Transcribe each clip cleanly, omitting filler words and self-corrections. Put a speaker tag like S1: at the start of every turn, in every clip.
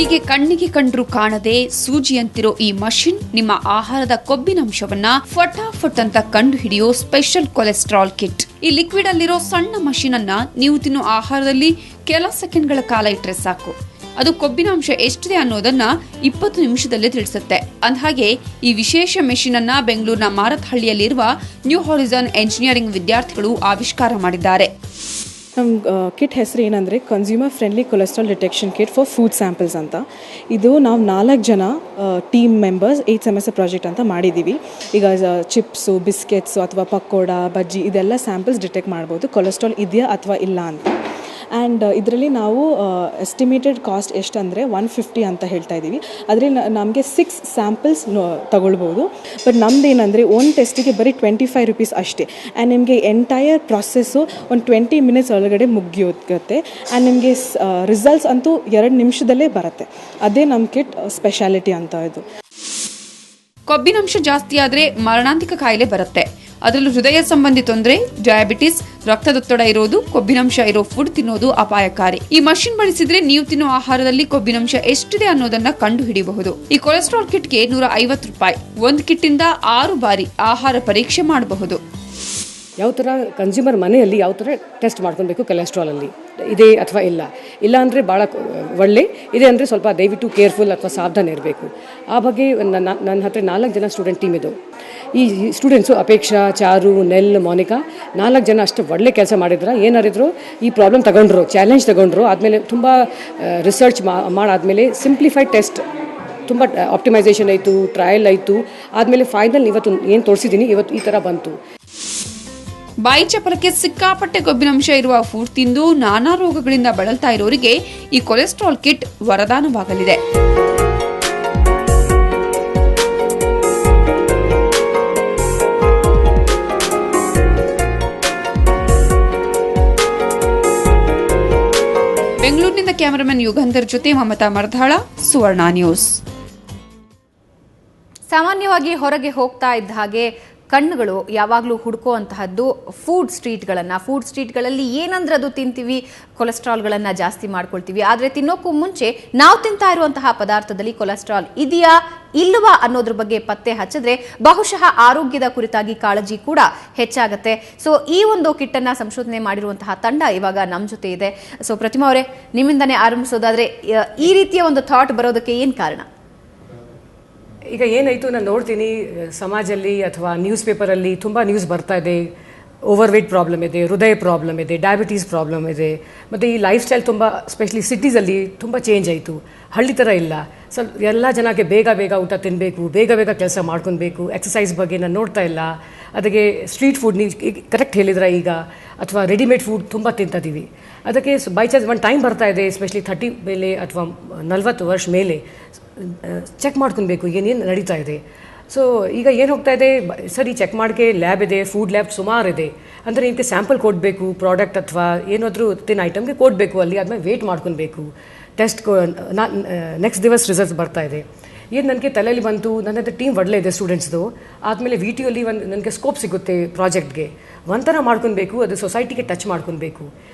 S1: ಹೀಗೆ ಕಣ್ಣಿಗೆ ಕಂಡ್ರೂ ಕಾಣದೆ ಸೂಜಿಯಂತಿರೋ ಈ ಮಷಿನ್ ನಿಮ್ಮ ಆಹಾರದ ಕೊಬ್ಬಿನಂಶವನ್ನ ಫಟಾಫಟ್ ಅಂತ ಕಂಡು ಹಿಡಿಯೋ ಸ್ಪೆಷಲ್ ಕೊಲೆಸ್ಟ್ರಾಲ್ ಕಿಟ್. ಈ ಲಿಕ್ವಿಡ್ ಅಲ್ಲಿರೋ ಸಣ್ಣ ಮಷಿನ್ ಅನ್ನ ನೀವು ತಿನ್ನೋ ಆಹಾರದಲ್ಲಿ ಕೆಲ ಸೆಕೆಂಡ್ಗಳ ಕಾಲ ಇಟ್ಟರೆ ಸಾಕು, ಅದು ಕೊಬ್ಬಿನಾಂಶ ಎಷ್ಟಿದೆ ಅನ್ನೋದನ್ನ 20 ನಿಮಿಷದಲ್ಲೇ ತಿಳಿಸುತ್ತೆ. ಅಂದಹಾಗೆ ಈ ವಿಶೇಷ ಮೆಷಿನ್ ಅನ್ನ ಬೆಂಗಳೂರಿನ ಮಾರತ್ಹಳ್ಳಿಯಲ್ಲಿರುವ ನ್ಯೂ ಹಾರಿಝಾನ್ ಎಂಜಿನಿಯರಿಂಗ್ ವಿದ್ಯಾರ್ಥಿಗಳು ಆವಿಷ್ಕಾರ ಮಾಡಿದ್ದಾರೆ.
S2: ನಮ್ಮ ಕಿಟ್ ಹೆಸರು ಏನಂದರೆ consumer friendly cholesterol detection kit for food samples ಅಂತ. ಇದು ನಾವು 4 ಜನ ಟೀಮ್ ಮೆಂಬರ್ಸ್ 8 ಸೆಮೆಸ್ಟರ್ ಪ್ರಾಜೆಕ್ಟ್ ಅಂತ ಮಾಡಿದ್ದೀವಿ. ಈಗ ಚಿಪ್ಸು, ಬಿಸ್ಕೆಟ್ಸು ಅಥವಾ ಪಕೋಡ, ಬಜ್ಜಿ ಇದೆಲ್ಲ ಸ್ಯಾಂಪಲ್ಸ್ ಡಿಟೆಕ್ಟ್ ಮಾಡ್ಬೋದು ಕೊಲೆಸ್ಟ್ರಾಲ್ ಇದೆಯಾ ಅಥವಾ ಇಲ್ಲ ಅಂತ. ಆ್ಯಂಡ್ ಇದರಲ್ಲಿ ನಾವು ಎಸ್ಟಿಮೇಟೆಡ್ ಕಾಸ್ಟ್ ಎಷ್ಟಂದರೆ 150 ಅಂತ ಹೇಳ್ತಾ ಇದ್ದೀವಿ. ಅದರಲ್ಲಿ ನಮಗೆ 6 ಸ್ಯಾಂಪಲ್ಸ್ ತಗೊಳ್ಬೋದು. ಬಟ್ ನಮ್ದು ಏನಂದರೆ ಒಂದು ಟೆಸ್ಟಿಗೆ ಬರೀ 25 ರೂಪೀಸ್ ಅಷ್ಟೇ. ಆ್ಯಂಡ್ ನಿಮಗೆ ಎಂಟೈರ್ ಪ್ರಾಸೆಸ್ಸು ಒಂದು 20 ಮಿನಿಟ್ಸ್ ಒಳಗಡೆ ಮುಗಿಯೋಗುತ್ತೆ. ಆ್ಯಂಡ್ ನಿಮಗೆ ರಿಸಲ್ಟ್ಸ್ ಅಂತೂ 2 ನಿಮಿಷದಲ್ಲೇ ಬರುತ್ತೆ. ಅದೇ ನಮ್ಮ ಕಿಟ್ ಸ್ಪೆಷಾಲಿಟಿ ಅಂತ. ಇದು
S1: ಕೊಬ್ಬಿನಾಂಶ ಜಾಸ್ತಿ ಆದರೆ ಮರಣಾಂತಿಕ ಕಾಯಿಲೆ ಬರುತ್ತೆ. ಅದರಲ್ಲೂ ಹೃದಯ ಸಂಬಂಧಿ ತೊಂದರೆ, ಡಯಾಬಿಟಿಸ್, ರಕ್ತದೊತ್ತಡ ಇರೋದು, ಕೊಬ್ಬಿನಾಂಶ ಇರೋ ಫುಡ್ ತಿನ್ನೋದು ಅಪಾಯಕಾರಿ. ಈ ಮಷಿನ್ ಬಳಸಿದ್ರೆ ನೀವು ತಿನ್ನೋ ಆಹಾರದಲ್ಲಿ ಕೊಬ್ಬಿನಾಂಶ ಎಷ್ಟಿದೆ ಅನ್ನೋದನ್ನ ಕಂಡು ಹಿಡಿಯಬಹುದು. ಈ ಕೊಲೆಸ್ಟ್ರಾಲ್ ಕಿಟ್ಗೆ 150 ರೂಪಾಯಿ. ಒಂದು ಕಿಟ್ ಇಂದ 6 ಬಾರಿ ಆಹಾರ ಪರೀಕ್ಷೆ ಮಾಡಬಹುದು.
S3: ಯಾವ ಥರ ಕನ್ಸ್ಯೂಮರ್ ಮನೆಯಲ್ಲಿ ಯಾವ ಥರ ಟೆಸ್ಟ್ ಮಾಡ್ಕೊಬೇಕು ಕೊಲೆಸ್ಟ್ರಾಲಲ್ಲಿ ಇದೆ ಅಥವಾ ಇಲ್ಲ ಅಂದರೆ ಭಾಳ ಒಳ್ಳೆ ಇದೆ ಅಂದರೆ ಸ್ವಲ್ಪ ದಯವಿಟ್ಟು ಕೇರ್ಫುಲ್ ಅಥವಾ ಸಾವಧಾನ ಇರಬೇಕು. ಆ ಬಗ್ಗೆ ನನ್ನ ಹತ್ರ 4 ಜನ ಸ್ಟೂಡೆಂಟ್ ಟೀಮ್ ಇದು. ಈ ಸ್ಟೂಡೆಂಟ್ಸು ಅಪೇಕ್ಷಾ, ಚಾರು, ನೆಲ್, ಮೋನಿಕಾ 4 ಜನ ಅಷ್ಟು ಒಳ್ಳೆ ಕೆಲಸ ಮಾಡಿದ್ರು. ಏನಾರಿದ್ರು ಈ ಪ್ರಾಬ್ಲಮ್ ತಗೊಂಡ್ರು, ಚಾಲೆಂಜ್ ತಗೊಂಡ್ರು. ಆದಮೇಲೆ ತುಂಬ ರಿಸರ್ಚ್ ಮಾಡಾದಮೇಲೆ ಸಿಂಪ್ಲಿಫೈಡ್ ಟೆಸ್ಟ್ ತುಂಬ ಆಪ್ಟಿಮೈಸೇಷನ್ ಆಯಿತು, ಟ್ರಯಲ್ ಆಯಿತು. ಆದಮೇಲೆ ಫೈನಲ್ ಇವತ್ತು ಏನು ತೋರಿಸಿದ್ದೀನಿ ಇವತ್ತು ಈ ಥರ ಬಂತು.
S1: ಬಾಯಿ ಚಪಲಕ್ಕೆ ಸಿಕ್ಕಾಪಟ್ಟೆ ಕೊಬ್ಬಿನಾಂಶ ಇರುವ ಫುಡ್ ತಿಂದು ನಾನಾ ರೋಗಗಳಿಂದ ಬಳಲ್ತಾ ಇರೋರಿಗೆ ಈ ಕೊಲೆಸ್ಟ್ರಾಲ್ ಕಿಟ್ ವರದಾನವಾಗಲಿದೆ. ಬೆಂಗಳೂರಿನಿಂದ ಕ್ಯಾಮರಾಮನ್ ಯುಗಂಧರ್ ಜೊತೆ ಮಮತಾ ಮರ್ಧಾಳ, ಸುವರ್ಣ ನ್ಯೂಸ್.
S4: ಸಾಮಾನ್ಯವಾಗಿ ಹೊರಗೆ ಹೋಗ್ತಾ ಇದ್ದ ಹಾಗೆ ಕಣ್ಣುಗಳು ಯಾವಾಗಲೂ ಹುಡುಕುವಂತಹದ್ದು ಫುಡ್ ಸ್ಟ್ರೀಟ್ಗಳಲ್ಲಿ ಏನಂದ್ರೆ ಅದು ತಿಂತೀವಿ, ಕೊಲೆಸ್ಟ್ರಾಲ್ಗಳನ್ನು ಜಾಸ್ತಿ ಮಾಡ್ಕೊಳ್ತೀವಿ. ಆದರೆ ತಿನ್ನೋಕ್ಕೂ ಮುಂಚೆ ನಾವು ತಿಂತಾ ಇರುವಂತಹ ಪದಾರ್ಥದಲ್ಲಿ ಕೊಲೆಸ್ಟ್ರಾಲ್ ಇದೆಯಾ ಇಲ್ಲವಾ ಅನ್ನೋದ್ರ ಬಗ್ಗೆ ಪತ್ತೆ ಹಚ್ಚಿದ್ರೆ ಬಹುಶಃ ಆರೋಗ್ಯದ ಕುರಿತಾಗಿ ಕಾಳಜಿ ಕೂಡ ಹೆಚ್ಚಾಗುತ್ತೆ. ಸೊ ಈ ಒಂದು ಕಿಟ್ಟನ್ನು ಸಂಶೋಧನೆ ಮಾಡಿರುವಂತಹ ತಂಡ ಇವಾಗ ನಮ್ಮ ಜೊತೆ ಇದೆ. ಸೊ ಪ್ರತಿಮಾ ಅವರೇ, ನಿಮ್ಮಿಂದನೇ ಆರಂಭಿಸೋದಾದ್ರೆ ಈ ರೀತಿಯ ಒಂದು ಥಾಟ್ ಬರೋದಕ್ಕೆ ಏನು ಕಾರಣ?
S3: ಈಗ ಏನಾಯಿತು, ನಾನು ನೋಡ್ತೀನಿ ಸಮಾಜದಲ್ಲಿ ಅಥವಾ ನ್ಯೂಸ್ ಪೇಪರಲ್ಲಿ ತುಂಬ ನ್ಯೂಸ್ ಬರ್ತಾ ಇದೆ. ಓವರ್ವೇಟ್ ಪ್ರಾಬ್ಲಮ್ ಇದೆ, ಹೃದಯ ಪ್ರಾಬ್ಲಮ್ ಇದೆ, ಡಯಾಬಿಟೀಸ್ ಪ್ರಾಬ್ಲಮ್ ಇದೆ. ಮತ್ತು ಈ ಲೈಫ್ ಸ್ಟೈಲ್ ತುಂಬ ಸ್ಪೆಷಲಿ ಸಿಟೀಸಲ್ಲಿ ತುಂಬ ಚೇಂಜ್ ಆಯಿತು. ಹಳ್ಳಿ ಥರ ಇಲ್ಲ. ಸ್ವಲ್ಪ ಎಲ್ಲ ಜನಕ್ಕೆ ಬೇಗ ಊಟ ತಿನ್ನಬೇಕು, ಬೇಗ ಕೆಲಸ ಮಾಡ್ಕೊಬೇಕು. ಎಕ್ಸಸೈಸ್ ಬಗ್ಗೆ ನಾನು ನೋಡ್ತಾ ಇಲ್ಲ. ಅದಕ್ಕೆ ಸ್ಟ್ರೀಟ್ ಫುಡ್ ನೀವು ಕರೆಕ್ಟ್ ಹೇಳಿದ್ರೆ ಈಗ, ಅಥವಾ ರೆಡಿಮೇಡ್ ಫುಡ್ ತುಂಬ ತಿಂತಿದ್ದೀವಿ. ಅದಕ್ಕೆ ಬೈ ಚಾನ್ಸ್ ಒಂದು ಟೈಮ್ ಬರ್ತಾ ಇದೆ, ಎಸ್ಪೆಷಲಿ 30 ಮೇಲೆ ಅಥವಾ 40 ವರ್ಷ ಮೇಲೆ ಚೆಕ್ ಮಾಡ್ಕೊಬೇಕು ಏನೇನು ನಡೀತಾ ಇದೆ. ಸೊ ಈಗ ಏನು ಹೋಗ್ತಾ ಇದೆ, ಸರಿ ಚೆಕ್ ಮಾಡೋಕ್ಕೆ ಲ್ಯಾಬ್ ಇದೆ, ಫುಡ್ ಲ್ಯಾಬ್ ಸುಮಾರು ಇದೆ. ಅಂದರೆ ಇದಕ್ಕೆ ಸ್ಯಾಂಪಲ್ ಕೊಡಬೇಕು, ಪ್ರಾಡಕ್ಟ್ ಅಥವಾ ಏನಾದರೂ ತಿನ್ನೋ ಐಟಮ್ಗೆ ಕೊಡಬೇಕು. ಅಲ್ಲಿ ಆದಮೇಲೆ ವೇಟ್ ಮಾಡ್ಕೊಬೇಕು. ಟೆಸ್ಟ್ ನೆಕ್ಸ್ಟ್ ದಿವಸ ರಿಸಲ್ಟ್ಸ್ ಬರ್ತಾ ಇದೆ. ಏನು ನನಗೆ ತಲೆಯಲ್ಲಿ ಬಂತು, ನನ್ನ ಹತ್ರ ಟೀಮ್ ಒಳ್ಳೆ ಇದೆ ಸ್ಟೂಡೆಂಟ್ಸ್ದು. ಆದಮೇಲೆ ವಿಟಿಯಲ್ಲಿ ಒಂದು ನನಗೆ ಸ್ಕೋಪ್ ಸಿಗುತ್ತೆ ಪ್ರಾಜೆಕ್ಟ್ಗೆ. ಒಂಥರ ಮಾಡ್ಕೊಬೇಕು, ಅದು ಸೊಸೈಟಿಗೆ ಟಚ್ ಮಾಡ್ಕೊಬೇಕು.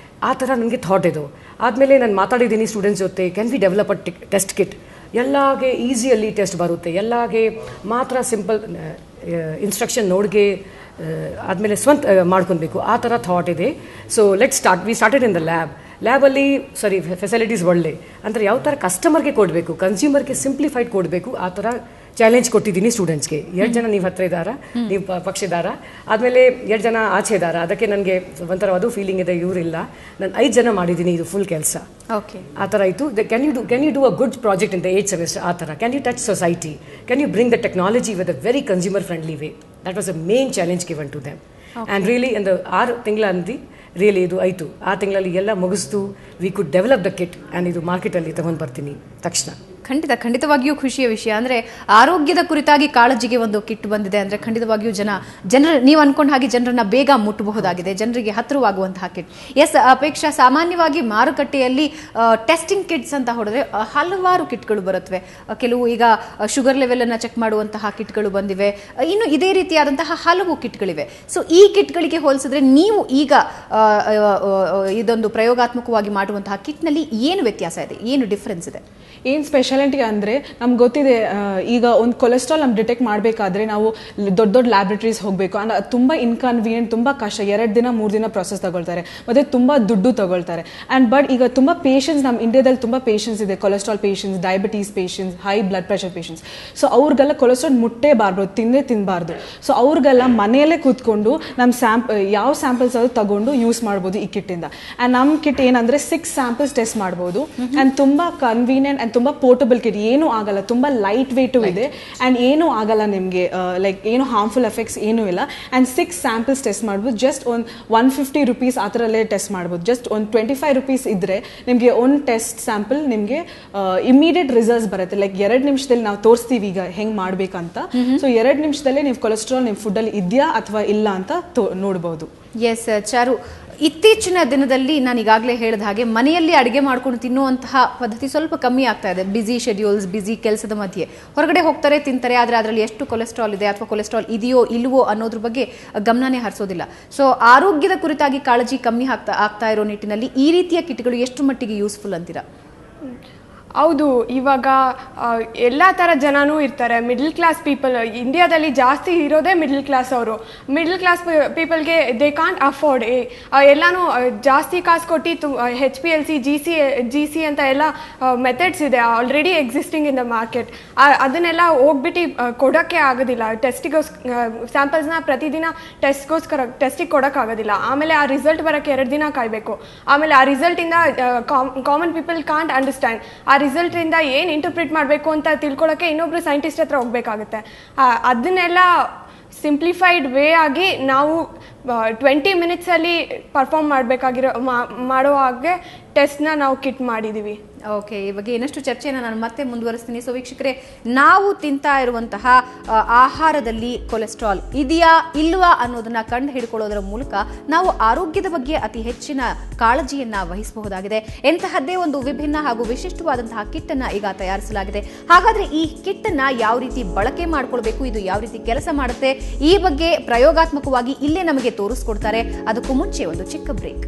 S3: ಆ ಥರ ನನಗೆ ಥಾಟ್ ಇದು. ಆದಮೇಲೆ ನಾನು ಮಾತಾಡಿದ್ದೀನಿ ಸ್ಟೂಡೆಂಟ್ಸ್ ಜೊತೆ, can we develop test kit. ಎಲ್ಲಾಗೆ ಈಸಿಯಲ್ಲಿ ಟೆಸ್ಟ್ ಬರುತ್ತೆ, ಎಲ್ಲಾಗೆ ಮಾತ್ರ ಸಿಂಪಲ್ ಇನ್ಸ್ಟ್ರಕ್ಷನ್ ನೋಡಿಗೆ ಆದಮೇಲೆ ಸ್ವಂತ ಮಾಡ್ಕೊಬೇಕು. ಆ ಥರ ಥಾಟ್ ಇದೆ. So we started in the ಲ್ಯಾಬಲ್ಲಿ ಸರಿ ಫೆಸಿಲಿಟೀಸ್ ಒಳ್ಳೆ ಅಂದರೆ ಯಾವ ಥರ ಕಸ್ಟಮರ್ಗೆ ಕೊಡಬೇಕು, ಕನ್ಸ್ಯೂಮರ್ಗೆ ಸಿಂಪ್ಲಿಫೈಡ್ ಕೊಡಬೇಕು. ಆ ಥರ ಚಾಲೆಂಜ್ ಕೊಟ್ಟಿದ್ದೀನಿ ಸ್ಟೂಡೆಂಟ್ಸ್ಗೆ. 2 ಜನ ನೀವು ಹತ್ರ ಇದ್ದಾರಾ, ನೀವು ಪಕ್ಷದಾರ. ಆದಮೇಲೆ 2 ಜನ ಆಚೆ ಇದ್ದಾರ. ಅದಕ್ಕೆ ನನಗೆ ಒಂಥರ ಅದು ಫೀಲಿಂಗ್ ಇದೆ, ಇವರಿಲ್ಲ. ನಾನು 5 ಜನ ಮಾಡಿದ್ದೀನಿ ಇದು ಫುಲ್ ಕೆಲಸ.
S4: ಓಕೆ,
S3: ಆ ಥರ ಆಯಿತು. Can you do a good project in the 8th semester. ಆ ಥರ can you touch society, can you bring the technology with a very consumer friendly way. That was a main challenge given to them. And really ಒಂದು 6 ತಿಂಗಳ ಅಂದು really ಇದು ಆಯಿತು. ಆ ತಿಂಗಳಲ್ಲಿ ಎಲ್ಲ ಮುಗಿಸ್ತು. We could develop the kit and ಇದು ಮಾರ್ಕೆಟಲ್ಲಿ ತಗೊಂಡು ಬರ್ತೀನಿ ತಕ್ಷಣ.
S4: ಖಂಡಿತವಾಗಿಯೂ ಖುಷಿಯ ವಿಷಯ. ಅಂದರೆ ಆರೋಗ್ಯದ ಕುರಿತಾಗಿ ಕಾಳಜಿಗೆ ಒಂದು ಕಿಟ್ ಬಂದಿದೆ ಅಂದರೆ ಖಂಡಿತವಾಗಿಯೂ ಜನರು ನೀವು ಅನ್ಕೊಂಡ ಹಾಗೆ ಜನರನ್ನ ಬೇಗ ಮುಟ್ಟಬಹುದಾಗಿದೆ, ಜನರಿಗೆ ಹತ್ತಿರವಾಗುವಂತಹ ಕಿಟ್. ಎಸ್ ಅಪೇಕ್ಷಾ, ಸಾಮಾನ್ಯವಾಗಿ ಮಾರುಕಟ್ಟೆಯಲ್ಲಿ ಟೆಸ್ಟಿಂಗ್ ಕಿಟ್ಸ್ ಅಂತ ಹೊಡೆದ್ರೆ ಹಲವಾರು ಕಿಟ್ಗಳು ಬರುತ್ತವೆ. ಕೆಲವು ಈಗ ಶುಗರ್ ಲೆವೆಲನ್ನು ಚೆಕ್ ಮಾಡುವಂತಹ ಕಿಟ್ಗಳು ಬಂದಿವೆ. ಇನ್ನು ಇದೇ ರೀತಿಯಾದಂತಹ ಹಲವು ಕಿಟ್ಗಳಿವೆ. ಸೊ ಈ ಕಿಟ್ಗಳಿಗೆ ಹೋಲಿಸಿದ್ರೆ ನೀವು ಈಗ ಇದೊಂದು ಪ್ರಯೋಗಾತ್ಮಕವಾಗಿ ಮಾಡುವಂತಹ ಕಿಟ್ನಲ್ಲಿ ಏನು ವ್ಯತ್ಯಾಸ ಇದೆ, ಏನು ಡಿಫರೆನ್ಸ್ ಇದೆ?
S2: ಏನು ಸ್ಪೆಷಾಲಿಟಿ ಅಂದರೆ ನಮ್ಗೆ ಗೊತ್ತಿದೆ, ಈಗ ಒಂದು ಕೊಲೆಸ್ಟ್ರಾಲ್ ನಮ್ಗೆ ಡಿಟೆಕ್ಟ್ ಮಾಡಬೇಕಾದ್ರೆ ನಾವು ದೊಡ್ಡ ದೊಡ್ಡ ಲ್ಯಾಬ್ರೇಟರೀಸ್ ಹೋಗಬೇಕು ಅಂದರೆ ಅದು ತುಂಬ ಇನ್ಕನ್ವೀನಿಯಂಟ್, ತುಂಬ ಕಷ್ಟ. 2 ದಿನ 3 ದಿನ ಪ್ರೊಸೆಸ್ ತಗೊಳ್ತಾರೆ ಮತ್ತು ತುಂಬ ದುಡ್ಡು ತಗೊಳ್ತಾರೆ. ಬಟ್ ಈಗ ತುಂಬ ಪೇಷಂಟ್ಸ್ ನಮ್ಮ ಇಂಡಿಯಾದಲ್ಲಿ ತುಂಬ ಪೇಷಂಟ್ಸ್ ಇದೆ, cholesterol patients, diabetes patients, high blood pressure patients. So ಅವ್ರಿಗೆಲ್ಲ ಕೊಲೆಸ್ಟ್ರಾಲ್ ಮುಟ್ಟೇಬಾರ್ದು, ತಿನ್ನಬಾರ್ದು. ಸೊ ಅವ್ರಿಗೆಲ್ಲ ಮನೆಯಲ್ಲೇ ಕೂತ್ಕೊಂಡು ನಮ್ಮ ಯಾವ ಸ್ಯಾಂಪಲ್ಸ್ ಅದು ತಗೊಂಡು ಯೂಸ್ ಮಾಡ್ಬೋದು ಈ ಕಿಟ್ಟಿಂದ. ಆ್ಯಂಡ್ ನಮ್ಮ ಕಿಟ್ ಏನಂದರೆ 6 ಸ್ಯಾಂಪಲ್ಸ್ ಟೆಸ್ಟ್ ಮಾಡ್ಬೋದು. ಆ್ಯಂಡ್ ತುಂಬ ಕನ್ವೀನಿಯಂಟ್ ಆ್ಯಂಡ್ ತುಂಬ ಪೋರ್ಟಬಲ್ ಕಿಟ್, ಏನೂ ಆಗಲ್ಲ, ತುಂಬ ಲೈಟ್ ವೇಟು ಇದೆ. ಆ್ಯಂಡ್ ಏನೂ ಆಗಲ್ಲ ನಿಮಗೆ, ಲೈಕ್ ಏನು ಹಾರ್ಮ್ಫುಲ್ ಎಫೆಕ್ಟ್ಸ್ ಏನೂ ಇಲ್ಲ. ಆ್ಯಂಡ್ 6 ಸ್ಯಾಂಪಲ್ಸ್ ಟೆಸ್ಟ್ ಮಾಡ್ಬೋದು. ಜಸ್ಟ್ ಒಂದು 150 ರೂಪೀಸ್ ಆ ಥರಲ್ಲೇ ಟೆಸ್ಟ್ ಮಾಡ್ಬೋದು. ಜಸ್ಟ್ ಒಂದು 25 ರೂಪೀಸ್ ಇದ್ದರೆ ನಿಮಗೆ ಒಂದು ಟೆಸ್ಟ್ ಸ್ಯಾಂಪಲ್ ನಿಮಗೆ ಇಮಿಡಿಯೇಟ್ ರಿಸಲ್ಟ್ಸ್ ಬರುತ್ತೆ. ಲೈಕ್ 2 ನಿಮಿಷದಲ್ಲಿ ನಾವು ತೋರಿಸ್ತೀವಿ ಈಗ ಹೆಂಗೆ ಮಾಡಬೇಕಂತ. ಸೊ 2 ನಿಮಿಷದಲ್ಲೇ ನೀವು ಕೊಲೆಸ್ಟ್ರಾಲ್ ನಿಮ್ಮ ಫುಡ್ಡಲ್ಲಿ ಇದೆಯಾ ಅಥವಾ ಇಲ್ಲ ಅಂತ ನೋಡ್ಬೋದು.
S4: ಎಸ್ ಚಾರು, ಇತ್ತೀಚಿನ ದಿನದಲ್ಲಿ ನಾನು ಈಗಾಗಲೇ ಹೇಳಿದ ಹಾಗೆ ಮನೆಯಲ್ಲಿ ಅಡುಗೆ ಮಾಡ್ಕೊಂಡು ತಿನ್ನುವಂತಹ ಪದ್ಧತಿ ಸ್ವಲ್ಪ ಕಮ್ಮಿ ಆಗ್ತಾ ಇದೆ. ಬ್ಯುಸಿ ಶೆಡ್ಯೂಲ್ಸ್, ಬ್ಯುಸಿ ಕೆಲಸದ ಮಧ್ಯೆ ಹೊರಗಡೆ ಹೋಗ್ತಾರೆ, ತಿಂತಾರೆ, ಆದರೆ ಅದರಲ್ಲಿ ಎಷ್ಟು ಕೊಲೆಸ್ಟ್ರಾಲ್ ಇದೆ ಅಥವಾ ಕೊಲೆಸ್ಟ್ರಾಲ್ ಇದೆಯೋ ಇಲ್ವೋ ಅನ್ನೋದ್ರ ಬಗ್ಗೆ ಗಮನನೇ ಹರಿಸೋದಿಲ್ಲ. ಸೊ ಆರೋಗ್ಯದ ಕುರಿತಾಗಿ ಕಾಳಜಿ ಕಮ್ಮಿ ಆಗ್ತಾ ಇರೋ ನಿಟ್ಟಿನಲ್ಲಿ ಈ ರೀತಿಯ ಕಿಟ್ಗಳು ಎಷ್ಟು ಮಟ್ಟಿಗೆ ಯೂಸ್ಫುಲ್ ಅಂತೀರಾ?
S5: ಹೌದು, ಇವಾಗ ಎಲ್ಲ ಥರ ಜನನೂ ಇರ್ತಾರೆ. ಮಿಡ್ಲ್ ಕ್ಲಾಸ್ ಪೀಪಲ್ ಇಂಡಿಯಾದಲ್ಲಿ ಜಾಸ್ತಿ ಇರೋದೇ ಮಿಡ್ಲ್ ಕ್ಲಾಸ್ ಅವರು. ಮಿಡ್ಲ್ ಕ್ಲಾಸ್ ಪೀಪಲ್ಗೆ ದೇ ಕಾಂಟ್ ಅಫೋರ್ಡ್ ಎಲ್ಲನೂ ಜಾಸ್ತಿ ಕಾಸು ಕೊಟ್ಟು HPLC, GC ಅಂತ ಎಲ್ಲ ಮೆಥಡ್ಸ್ ಇದೆ already existing in the market. ಅದನ್ನೆಲ್ಲ ಹೋಗ್ಬಿಟ್ಟು ಕೊಡೋಕ್ಕೆ ಆಗೋದಿಲ್ಲ. ಸ್ಯಾಂಪಲ್ಸ್ನ ಪ್ರತಿದಿನ ಟೆಸ್ಟಿಗೆ ಕೊಡೋಕ್ಕಾಗೋದಿಲ್ಲ. ಆಮೇಲೆ ಆ ರಿಸಲ್ಟ್ ಬರೋಕ್ಕೆ 2 ದಿನ ಕಾಯಬೇಕು. ಆಮೇಲೆ ಆ ರಿಸಲ್ಟಿಂದ ಕಾಮನ್ ಪೀಪಲ್ ಕಾಂಟ್ ಅಂಡರ್ಸ್ಟ್ಯಾಂಡ್. ಆ ರಿಸಲ್ಟ್ರಿಂದ ಏನು ಇಂಟರ್ಪ್ರಿಟ್ ಮಾಡಬೇಕು ಅಂತ ತಿಳ್ಕೊಳ್ಳೋಕ್ಕೆ ಇನ್ನೊಬ್ರು ಸೈಂಟಿಸ್ಟ್ ಹತ್ರ ಹೋಗ್ಬೇಕಾಗುತ್ತೆ. ಅದನ್ನೆಲ್ಲ ಸಿಂಪ್ಲಿಫೈಡ್ ವೇ ಆಗಿ ನಾವು 20 ಮಿನಿಟ್ಸಲ್ಲಿ ಪರ್ಫಾರ್ಮ್ ಮಾಡೋ ಹಾಗೆ ಟೆಸ್ಟ್ನ ನಾವು ಕಿಟ್ ಮಾಡಿದ್ದೀವಿ.
S4: ಓಕೆ, ಈ ಬಗ್ಗೆ ಇನ್ನಷ್ಟು ಚರ್ಚೆಯನ್ನು ನಾನು ಮತ್ತೆ ಮುಂದುವರಿಸ್ತೀನಿ. ಸೊ ವೀಕ್ಷಕರೇ, ನಾವು ತಿಂತಾ ಇರುವಂತಹ ಆಹಾರದಲ್ಲಿ ಕೊಲೆಸ್ಟ್ರಾಲ್ ಇದೆಯಾ ಇಲ್ವಾ ಅನ್ನೋದನ್ನ ಕಂಡು ಹಿಡ್ಕೊಳ್ಳೋದರ ಮೂಲಕ ನಾವು ಆರೋಗ್ಯದ ಬಗ್ಗೆ ಅತಿ ಹೆಚ್ಚಿನ ಕಾಳಜಿಯನ್ನ ವಹಿಸಬಹುದಾಗಿದೆ. ಎಂತಹದ್ದೇ ಒಂದು ವಿಭಿನ್ನ ಹಾಗೂ ವಿಶಿಷ್ಟವಾದಂತಹ ಕಿಟ್ ಅನ್ನ ಈಗ ತಯಾರಿಸಲಾಗಿದೆ. ಹಾಗಾದ್ರೆ ಈ ಕಿಟ್ ಅನ್ನ ಯಾವ ರೀತಿ ಬಳಕೆ ಮಾಡ್ಕೊಳ್ಬೇಕು, ಇದು ಯಾವ ರೀತಿ ಕೆಲಸ ಮಾಡುತ್ತೆ, ಈ ಬಗ್ಗೆ ಪ್ರಯೋಗಾತ್ಮಕವಾಗಿ ಇಲ್ಲೇ ನಮಗೆ ತೋರಿಸ್ಕೊಡ್ತಾರೆ. ಅದಕ್ಕೂ ಮುಂಚೆ ಒಂದು ಚಿಕ್ಕ ಬ್ರೇಕ್.